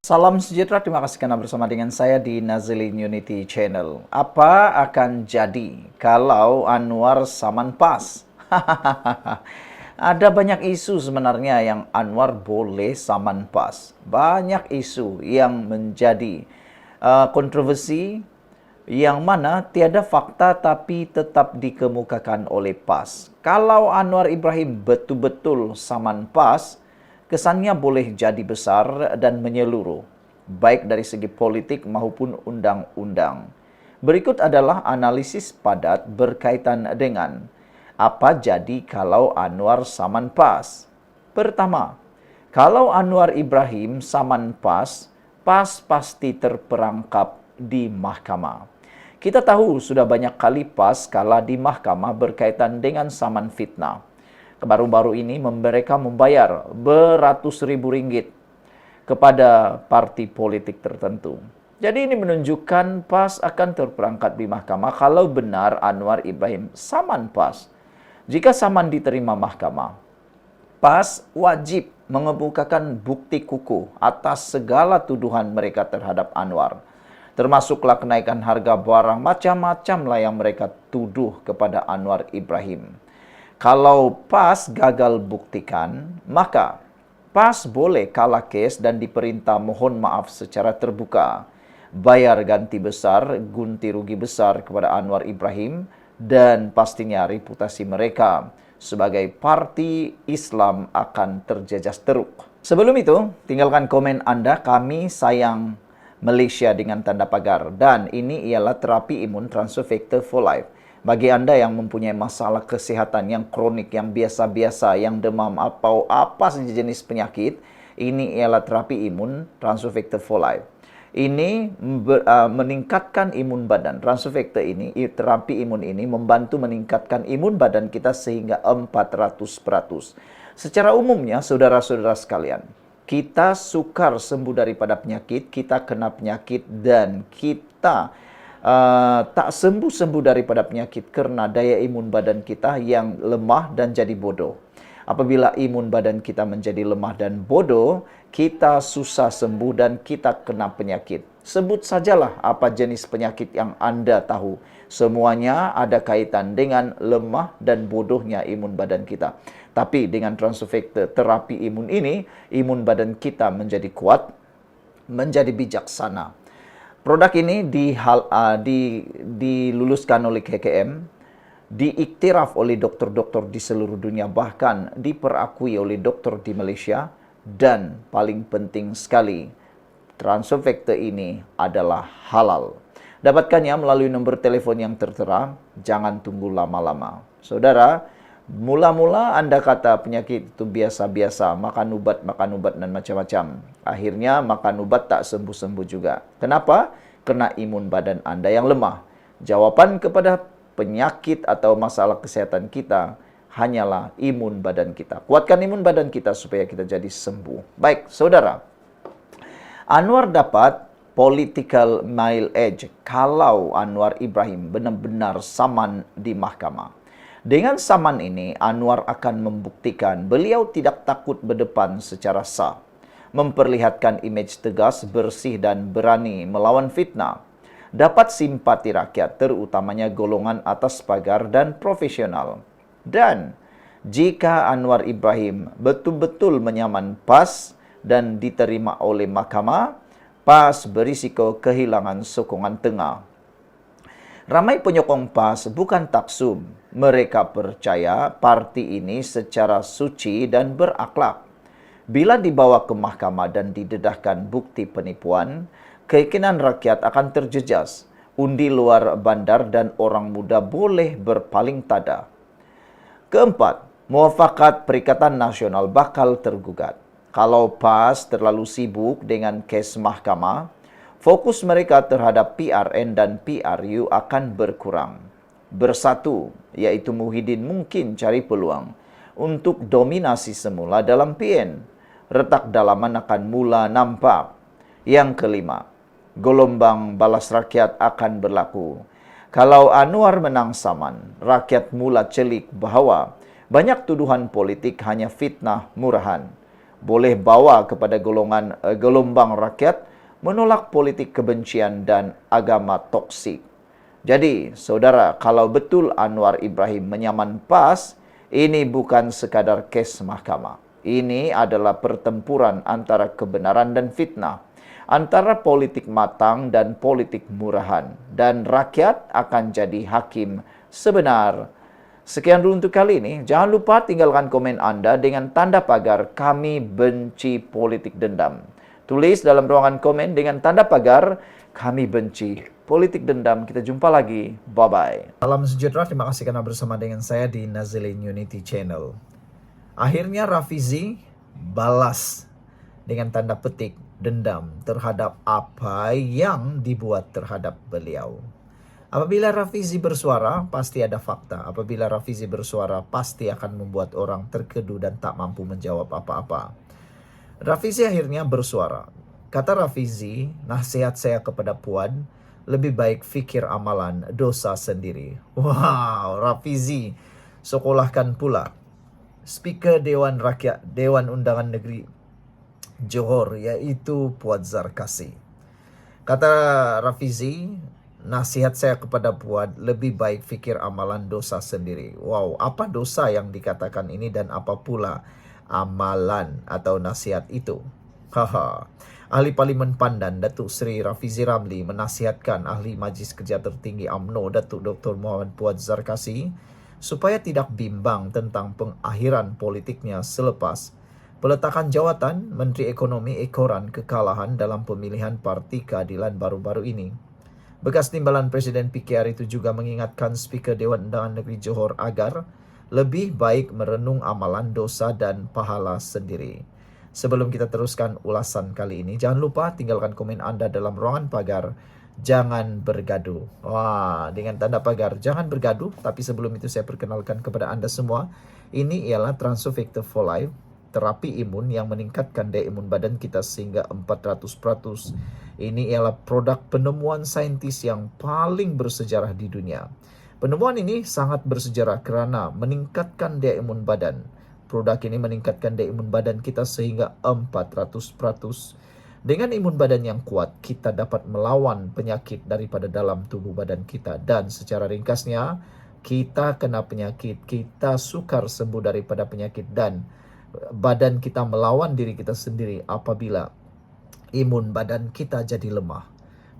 Salam sejahtera, terima kasih karena bersama dengan saya di Nazilin Unity Channel. Apa akan jadi kalau Anwar Saman pas? Ada banyak isu sebenarnya yang Anwar boleh saman pas. Banyak isu yang menjadi kontroversi yang mana tiada fakta tapi tetap dikemukakan oleh PAS. Kalau Anwar Ibrahim betul-betul saman PAS, kesannya boleh jadi besar dan menyeluruh, baik dari segi politik maupun undang-undang. Berikut adalah analisis padat berkaitan dengan apa jadi kalau Anwar saman PAS. Pertama, kalau Anwar Ibrahim saman PAS, PAS pasti terperangkap di mahkamah. Kita tahu sudah banyak kali PAS kalah di mahkamah berkaitan dengan saman fitnah. Baru-baru ini mereka membayar beratus ribu ringgit kepada parti politik tertentu. Jadi ini menunjukkan PAS akan terperangkap di mahkamah kalau benar Anwar Ibrahim saman PAS. Jika saman diterima mahkamah, PAS wajib mengemukakan bukti kukuh atas segala tuduhan mereka terhadap Anwar. Termasuklah kenaikan harga barang macam-macam lah yang mereka tuduh kepada Anwar Ibrahim. Kalau PAS gagal buktikan, maka PAS boleh kalah kes dan diperintah mohon maaf secara terbuka, bayar ganti besar, ganti rugi besar kepada Anwar Ibrahim, dan pastinya reputasi mereka sebagai parti Islam akan terjejas teruk. Sebelum itu, tinggalkan komen Anda, kami sayang Malaysia dengan tanda pagar, dan ini ialah terapi imun transfer factor for life. Bagi Anda yang mempunyai masalah kesihatan yang kronik, yang biasa-biasa, yang demam atau apa saja jenis penyakit, ini ialah terapi imun transfer factor for life. Ini meningkatkan imun badan. Transfer factor ini, terapi imun ini membantu meningkatkan imun badan kita sehingga 400%. Secara umumnya, saudara-saudara sekalian, kita sukar sembuh daripada penyakit, kita kena penyakit dan kita tak sembuh-sembuh daripada penyakit kerana daya imun badan kita yang lemah dan jadi bodoh. Apabila imun badan kita menjadi lemah dan bodoh, kita susah sembuh dan kita kena penyakit. Sebut sajalah apa jenis penyakit yang Anda tahu. Semuanya ada kaitan dengan lemah dan bodohnya imun badan kita. Tapi dengan transfer factor terapi imun ini, imun badan kita menjadi kuat, menjadi bijaksana. Produk ini diluluskan oleh KKM, diiktiraf oleh doktor-doktor di seluruh dunia, bahkan diperakui oleh doktor di Malaysia, dan paling penting sekali, transfer factor ini adalah halal. Dapatkannya melalui nombor telefon yang tertera, jangan tunggu lama-lama. Saudara, mula-mula Anda kata penyakit itu biasa-biasa, makan ubat dan macam-macam. Akhirnya makan ubat tak sembuh-sembuh juga. Kenapa? Kena imun badan Anda yang lemah. Jawapan kepada penyakit atau masalah kesehatan kita hanyalah imun badan kita. Kuatkan imun badan kita supaya kita jadi sembuh. Baik, saudara. Anwar dapat political mileage kalau Anwar Ibrahim benar-benar saman di mahkamah. Dengan saman ini, Anwar akan membuktikan beliau tidak takut berdepan secara sah, memperlihatkan imej tegas, bersih dan berani melawan fitnah, dapat simpati rakyat, terutamanya golongan atas pagar dan profesional. Dan jika Anwar Ibrahim betul-betul menyaman PAS dan diterima oleh mahkamah, PAS berisiko kehilangan sokongan tengah. Ramai penyokong PAS bukan taksub. Mereka percaya parti ini secara suci dan berakhlak. Bila dibawa ke mahkamah dan didedahkan bukti penipuan, keyakinan rakyat akan terjejas. Undi luar bandar dan orang muda boleh berpaling tada. Keempat, muafakat Perikatan Nasional bakal tergugat. Kalau PAS terlalu sibuk dengan kes mahkamah, fokus mereka terhadap PRN dan PRU akan berkurang. Bersatu, iaitu Muhyiddin mungkin cari peluang untuk dominasi semula dalam PN. Retak dalaman akan mula nampak. Yang kelima, gelombang balas rakyat akan berlaku. Kalau Anwar menang saman, rakyat mula celik bahawa banyak tuduhan politik hanya fitnah murahan. boleh bawa kepada gelombang rakyat menolak politik kebencian dan agama toksik. Jadi, saudara, kalau betul Anwar Ibrahim menyaman PAS, ini bukan sekadar kes mahkamah. Ini adalah pertempuran antara kebenaran dan fitnah, antara politik matang dan politik murahan, dan rakyat akan jadi hakim sebenar. Sekian dulu untuk kali ini. Jangan lupa tinggalkan komen Anda dengan tanda pagar "Kami benci politik dendam". Tulis dalam ruangan komen dengan tanda pagar "Kami benci politik dendam". Kita jumpa lagi. Bye-bye. Salam sejahtera. Terima kasih karena bersama dengan saya di Nazilin Unity Channel. Akhirnya Rafizi balas dengan tanda petik dendam terhadap apa yang dibuat terhadap beliau. Apabila Rafizi bersuara, pasti ada fakta. Apabila Rafizi bersuara, pasti akan membuat orang terkedu dan tak mampu menjawab apa-apa. Rafizi akhirnya bersuara. Kata Rafizi, nasihat saya kepada Puan, lebih baik fikir amalan dosa sendiri. Wow, Rafizi sekolahkan pula Speaker Dewan Rakyat, Dewan Undangan Negeri Johor, yaitu Puan Zarkasi. Kata Rafizi, nasihat saya kepada Puan, lebih baik fikir amalan dosa sendiri. Wow, apa dosa yang dikatakan ini dan apa pula amalan atau nasihat itu? Haha. Ahli Parlimen Pandan, Datuk Seri Rafizi Ramli menasihatkan Ahli Majlis Kerja Tertinggi UMNO, Datuk Dr. Muhammad Puan Zarkasi, supaya tidak bimbang tentang pengakhiran politiknya selepas peletakan jawatan Menteri Ekonomi ekoran kekalahan dalam pemilihan Parti Keadilan baru-baru ini. Bekas timbalan Presiden PKR itu juga mengingatkan Speaker Dewan Undangan Negeri Johor agar lebih baik merenung amalan dosa dan pahala sendiri. Sebelum kita teruskan ulasan kali ini, jangan lupa tinggalkan komen Anda dalam ruangan pagar "Jangan bergaduh". Wah, dengan tanda pagar "Jangan bergaduh", tapi sebelum itu saya perkenalkan kepada Anda semua, ini ialah Transovector for Life, terapi imun yang meningkatkan daya imun badan kita sehingga 400%. Ini ialah produk penemuan saintis yang paling bersejarah di dunia. Penemuan ini sangat bersejarah kerana meningkatkan daya imun badan. Produk ini meningkatkan daya imun badan kita sehingga 400%. Dengan imun badan yang kuat, kita dapat melawan penyakit daripada dalam tubuh badan kita. Dan secara ringkasnya, kita kena penyakit, kita sukar sembuh daripada penyakit dan badan kita melawan diri kita sendiri apabila imun badan kita jadi lemah.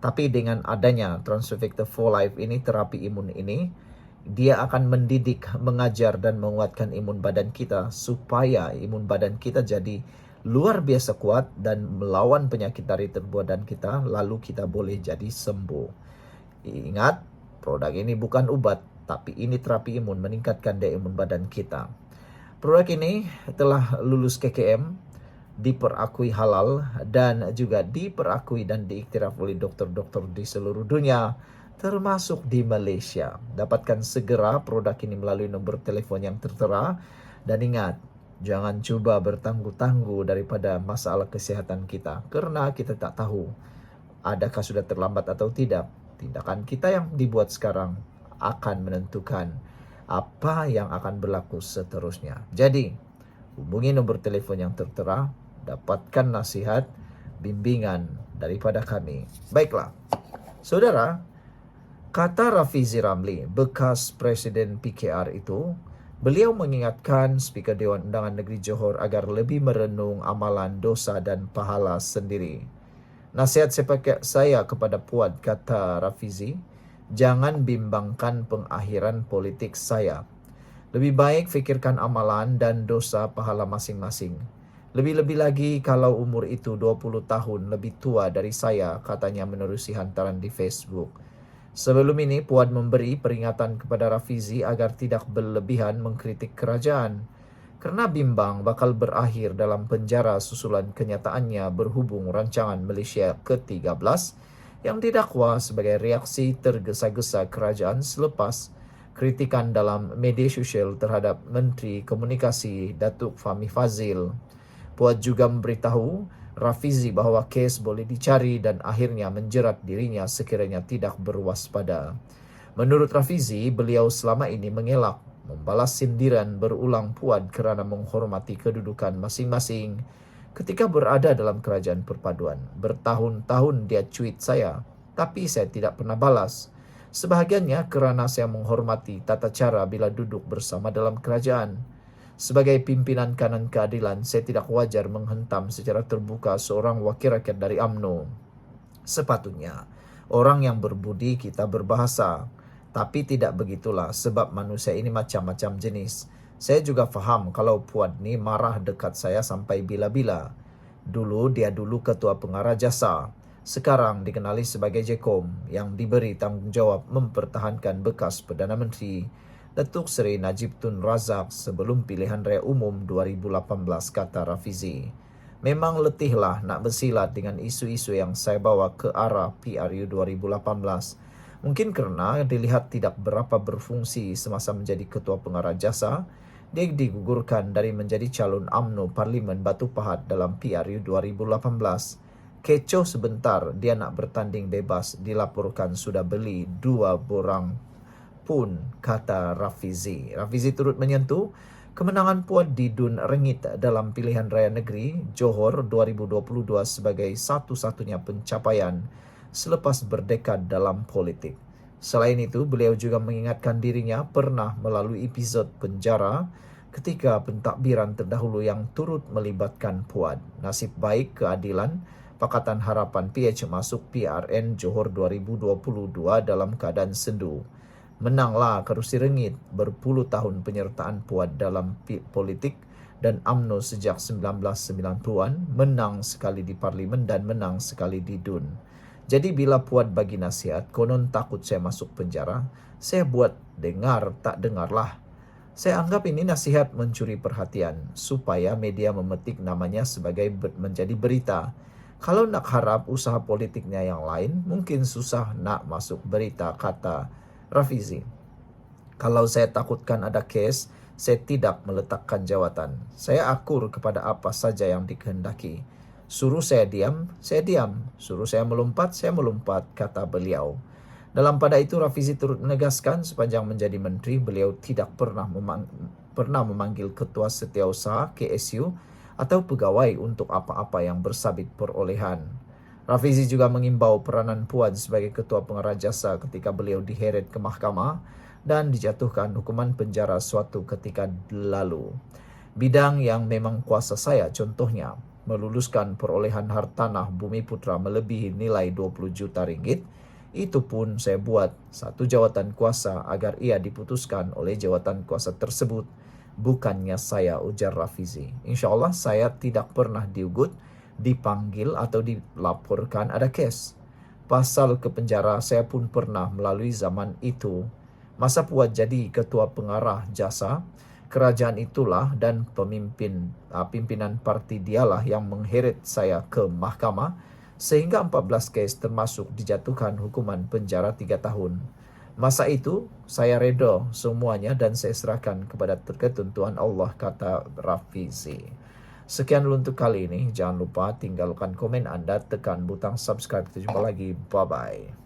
Tapi dengan adanya Transovector for Life ini, terapi imun ini, dia akan mendidik, mengajar dan menguatkan imun badan kita supaya imun badan kita jadi luar biasa kuat dan melawan penyakit dari tubuh badan kita, lalu kita boleh jadi sembuh. Ingat, produk ini bukan obat, tapi ini terapi imun meningkatkan daya imun badan kita. Produk ini telah lulus KKM, diperakui halal dan juga diperakui dan diiktiraf oleh dokter-dokter di seluruh dunia, termasuk di Malaysia. Dapatkan segera produk ini melalui nombor telefon yang tertera. Dan ingat, jangan cuba bertangguh-tangguh daripada masalah kesehatan kita, karena kita tak tahu adakah sudah terlambat atau tidak. Tindakan kita yang dibuat sekarang akan menentukan apa yang akan berlaku seterusnya. Jadi, hubungi nombor telefon yang tertera, dapatkan nasihat, bimbingan daripada kami. Baiklah, saudara, kata Rafizi Ramli, bekas Presiden PKR itu, beliau mengingatkan Speaker Dewan Undangan Negeri Johor agar lebih merenung amalan dosa dan pahala sendiri. Nasihat saya kepada Puan, kata Rafizi, jangan bimbangkan pengakhiran politik saya. Lebih baik fikirkan amalan dan dosa pahala masing-masing. Lebih-lebih lagi kalau umur itu 20 tahun lebih tua dari saya, katanya menerusi hantaran di Facebook. Sebelum ini, Puan memberi peringatan kepada Rafizi agar tidak berlebihan mengkritik kerajaan, kerana bimbang bakal berakhir dalam penjara susulan kenyataannya berhubung rancangan Malaysia ke-13 yang didakwa sebagai reaksi tergesa-gesa kerajaan selepas kritikan dalam media sosial terhadap Menteri Komunikasi Datuk Fahmi Fadzil. Puan juga memberitahu Rafizi bahawa kes boleh dicari dan akhirnya menjerat dirinya sekiranya tidak berwaspada. Menurut Rafizi, beliau selama ini mengelak membalas sindiran berulang Puan kerana menghormati kedudukan masing-masing Ketika berada dalam kerajaan perpaduan, bertahun-tahun dia cuit saya, tapi saya tidak pernah balas. Sebahagiannya kerana saya menghormati tata cara bila duduk bersama dalam kerajaan. Sebagai pimpinan kanan keadilan, saya tidak wajar menghentam secara terbuka seorang wakil rakyat dari UMNO. Sepatutnya, orang yang berbudi kita berbahasa. Tapi tidak begitulah sebab manusia ini macam-macam jenis. Saya juga faham kalau Puan ni marah dekat saya sampai bila-bila. Dia dulu ketua pengarah jasa. Sekarang dikenali sebagai Jekom yang diberi tanggungjawab mempertahankan bekas Perdana Menteri Datuk Seri Najib Tun Razak sebelum pilihan raya umum 2018, kata Rafizi. Memang letihlah nak bersilat dengan isu-isu yang saya bawa ke arah PRU 2018. Mungkin kerana dilihat tidak berapa berfungsi semasa menjadi ketua pengarah jasa, dia digugurkan dari menjadi calon UMNO Parlimen Batu Pahat dalam PRU 2018. Kecoh sebentar, dia nak bertanding bebas, dilaporkan sudah beli 2 borang pun, kata Rafizi. Rafizi turut menyentuh kemenangan Puan di Dun Rengit dalam pilihan raya negeri Johor 2022 sebagai satu-satunya pencapaian selepas berdekad dalam politik. Selain itu, beliau juga mengingatkan dirinya pernah melalui episod penjara ketika pentadbiran terdahulu yang turut melibatkan Puan. Nasib baik keadilan Pakatan Harapan PH masuk PRN Johor 2022 dalam keadaan sendu. Menanglah kerusi Rengit, berpuluh tahun penyertaan Puan dalam politik dan UMNO sejak 1990-an, menang sekali di Parlimen dan menang sekali di DUN. Jadi bila Puan bagi nasihat, konon takut saya masuk penjara, saya buat dengar tak dengarlah. Saya anggap ini nasihat mencuri perhatian supaya media memetik namanya sebagai menjadi berita. Kalau nak harap usaha politiknya yang lain, mungkin susah nak masuk berita, kata Rafizi. Kalau saya takutkan ada kes, saya tidak meletakkan jawatan. Saya akur kepada apa saja yang dikehendaki. Suruh saya diam, saya diam. Suruh saya melompat, kata beliau. Dalam pada itu, Rafizi turut menegaskan sepanjang menjadi menteri, beliau tidak pernah memanggil ketua setiausaha KSU atau pegawai untuk apa-apa yang bersabit perolehan. Rafizi juga mengimbau peranan Puan sebagai ketua pengarah jasa ketika beliau diheret ke mahkamah dan dijatuhkan hukuman penjara suatu ketika lalu. Bidang yang memang kuasa saya, contohnya meluluskan perolehan hartanah Bumi Putra melebihi nilai 20 juta ringgit, itu pun saya buat satu jawatan kuasa agar ia diputuskan oleh jawatan kuasa tersebut, bukannya saya, ujar Rafizi. InsyaAllah saya tidak pernah diugut, dipanggil atau dilaporkan ada kes. Pasal ke penjara saya pun pernah melalui zaman itu. Masa Puan jadi ketua pengarah jasa, kerajaan itulah dan pimpinan parti dialah yang mengheret saya ke mahkamah sehingga 14 kes termasuk dijatuhkan hukuman penjara 3 tahun. Masa itu, saya reda semuanya dan saya serahkan kepada ketentuan Allah, kata Rafizi. Sekian dulu untuk kali ini. Jangan lupa tinggalkan komen anda, tekan butang subscribe. Kita jumpa lagi. Bye-bye.